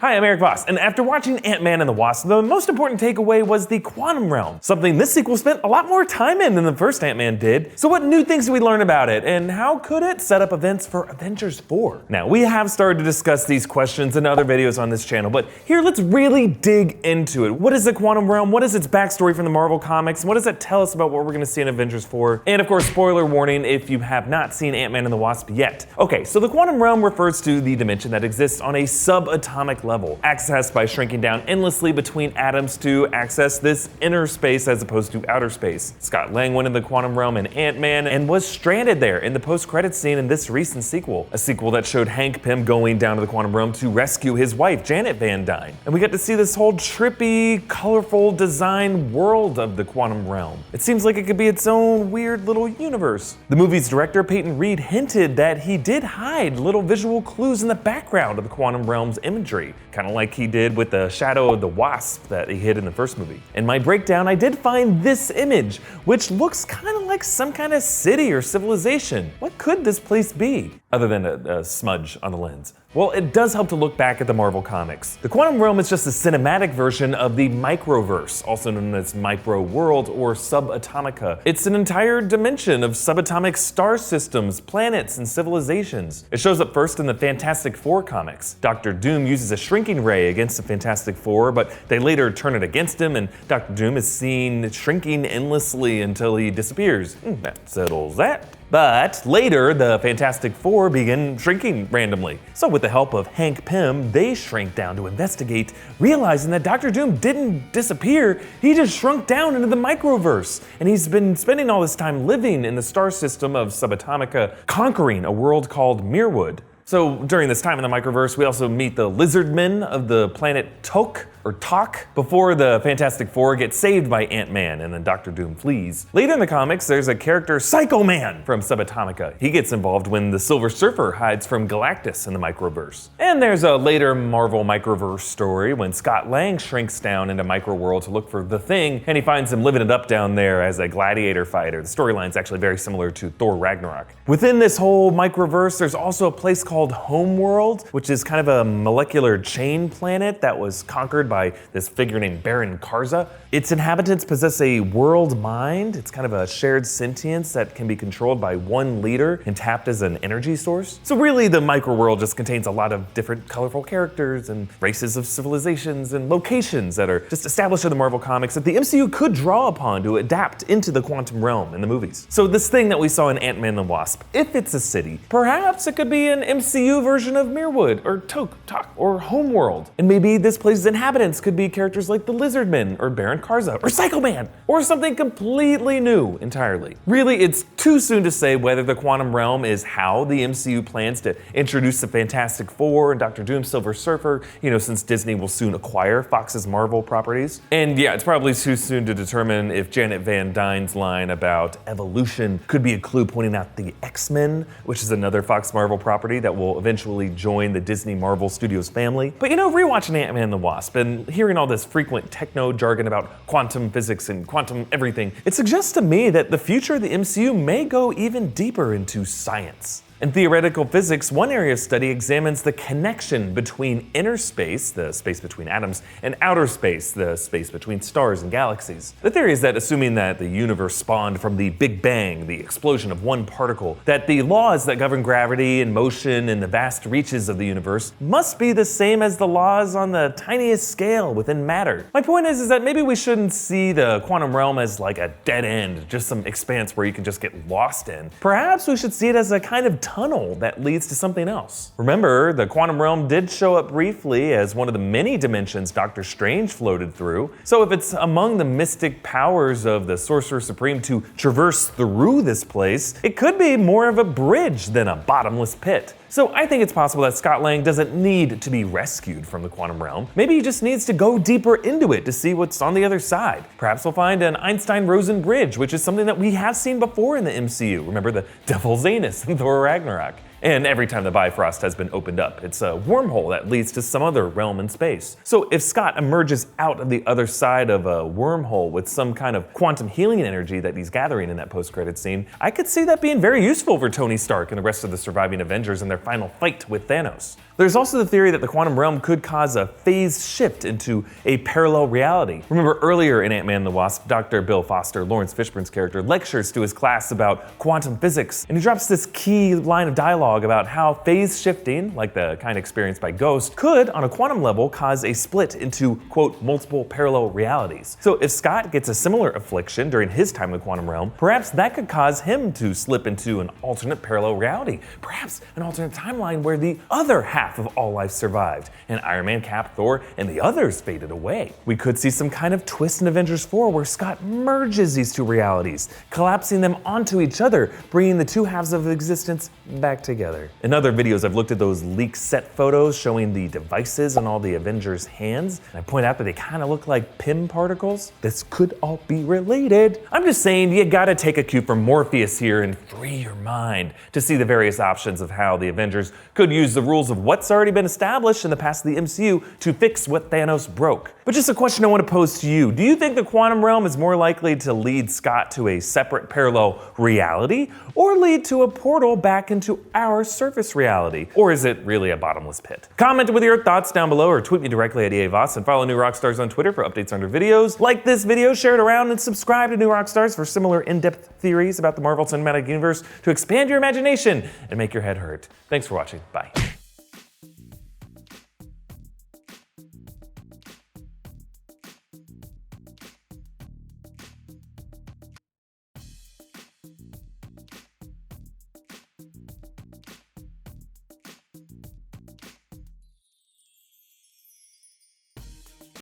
Hi, I'm Erik Voss, and after watching Ant-Man and the Wasp, the most important takeaway was the quantum realm, something this sequel spent a lot more time in than the first Ant-Man did. So what new things did we learn about it, and how could it set up events for Avengers 4? Now, we have started to discuss these questions in other videos on this channel, but here let's really dig into it. What is the quantum realm? What is its backstory from the Marvel comics? And what does it tell us about what we're gonna see in Avengers 4? And of course, spoiler warning if you have not seen Ant-Man and the Wasp yet. Okay, so the quantum realm refers to the dimension that exists on a subatomic level, accessed by shrinking down endlessly between atoms to access this inner space as opposed to outer space. Scott Lang went in the quantum realm in Ant-Man and was stranded there in the post-credits scene in this recent sequel. A sequel that showed Hank Pym going down to the quantum realm to rescue his wife, Janet Van Dyne. And we got to see this whole trippy, colorful design world of the quantum realm. It seems like it could be its own weird little universe. The movie's director, Peyton Reed, hinted that he did hide little visual clues in the background of the quantum realm's imagery, kind of like he did with the shadow of the Wasp that he hid in the first movie. In my breakdown, I did find this image, which looks kind of like some kind of city or civilization. What could this place be, other than a smudge on the lens? Well, it does help to look back at the Marvel comics. The quantum realm is just a cinematic version of the Microverse, also known as Micro World or Subatomica. It's an entire dimension of subatomic star systems, planets, and civilizations. It shows up first in the Fantastic Four comics. Dr. Doom uses a shrinking ray against the Fantastic Four, but they later turn it against him, and Dr. Doom is seen shrinking endlessly until he disappears. That settles that. But later, the Fantastic Four begin shrinking randomly. So with the help of Hank Pym, they shrink down to investigate, realizing that Dr. Doom didn't disappear, he just shrunk down into the Microverse. And he's been spending all this time living in the star system of Subatomica, conquering a world called Mirwood. So during this time in the Microverse, we also meet the lizardmen of the planet Tok, before the Fantastic Four get saved by Ant-Man and then Dr. Doom flees. Later in the comics, there's a character, Psycho Man, from Subatomica. He gets involved when the Silver Surfer hides from Galactus in the Microverse. And there's a later Marvel Microverse story when Scott Lang shrinks down into Microworld to look for the Thing, and he finds him living it up down there as a gladiator fighter. The storyline's actually very similar to Thor Ragnarok. Within this whole Microverse, there's also a place called Homeworld, which is kind of a molecular chain planet that was conquered by this figure named Baron Karza. Its inhabitants possess a world mind. It's kind of a shared sentience that can be controlled by one leader and tapped as an energy source. So really the Microworld just contains a lot of different colorful characters and races of civilizations and locations that are just established in the Marvel comics that the MCU could draw upon to adapt into the quantum realm in the movies. So this thing that we saw in Ant-Man the Wasp, if it's a city, perhaps it could be an MCU version of Mirwood or Tok or Homeworld. And maybe this place's inhabitants could be characters like the Lizardmen or Baron Karza or Psycho Man or something completely new entirely. Really, it's too soon to say whether the quantum realm is how the MCU plans to introduce the Fantastic Four and Dr. Doom, Silver Surfer, since Disney will soon acquire Fox's Marvel properties. And yeah, it's probably too soon to determine if Janet Van Dyne's line about evolution could be a clue pointing out the X-Men, which is another Fox Marvel property that will eventually join the Disney Marvel Studios family. But rewatching Ant-Man the Wasp and hearing all this frequent techno jargon about quantum physics and quantum everything, it suggests to me that the future of the MCU may go even deeper into science. In theoretical physics, one area of study examines the connection between inner space, the space between atoms, and outer space, the space between stars and galaxies. The theory is that assuming that the universe spawned from the Big Bang, the explosion of one particle, that the laws that govern gravity and motion in the vast reaches of the universe must be the same as the laws on the tiniest scale within matter. My point is that maybe we shouldn't see the quantum realm as like a dead end, just some expanse where you can just get lost in. Perhaps we should see it as a kind of tunnel that leads to something else. Remember, the quantum realm did show up briefly as one of the many dimensions Doctor Strange floated through. So if it's among the mystic powers of the Sorcerer Supreme to traverse through this place, it could be more of a bridge than a bottomless pit. So I think it's possible that Scott Lang doesn't need to be rescued from the quantum realm. Maybe he just needs to go deeper into it to see what's on the other side. Perhaps we'll find an Einstein-Rosen bridge, which is something that we have seen before in the MCU. Remember the Devil's Anus in Thor Ragnarok. And every time the Bifrost has been opened up, it's a wormhole that leads to some other realm in space. So if Scott emerges out of the other side of a wormhole with some kind of quantum healing energy that he's gathering in that post-credit scene, I could see that being very useful for Tony Stark and the rest of the surviving Avengers in their final fight with Thanos. There's also the theory that the quantum realm could cause a phase shift into a parallel reality. Remember earlier in Ant-Man the Wasp, Dr. Bill Foster, Lawrence Fishburne's character, lectures to his class about quantum physics, and he drops this key line of dialogue about how phase shifting, like the kind experienced by Ghost, could, on a quantum level, cause a split into, quote, multiple parallel realities. So if Scott gets a similar affliction during his time in the quantum realm, perhaps that could cause him to slip into an alternate parallel reality, perhaps an alternate timeline where the other half of all life survived, and Iron Man, Cap, Thor, and the others faded away. We could see some kind of twist in Avengers 4 where Scott merges these two realities, collapsing them onto each other, bringing the two halves of existence back together. In other videos, I've looked at those leaked set photos showing the devices on all the Avengers' hands, and I point out that they kind of look like Pym particles. This could all be related. I'm just saying, you gotta take a cue from Morpheus here and free your mind to see the various options of how the Avengers could use the rules of what's already been established in the past of the MCU to fix what Thanos broke. But just a question I want to pose to you. Do you think the quantum realm is more likely to lead Scott to a separate parallel reality, or lead to a portal back into our surface reality? Or is it really a bottomless pit? Comment with your thoughts down below, or tweet me directly at Erik Voss, and follow New Rockstars on Twitter for updates on our videos. Like this video, share it around, and subscribe to New Rockstars for similar in-depth theories about the Marvel Cinematic Universe to expand your imagination and make your head hurt. Thanks for watching. Bye.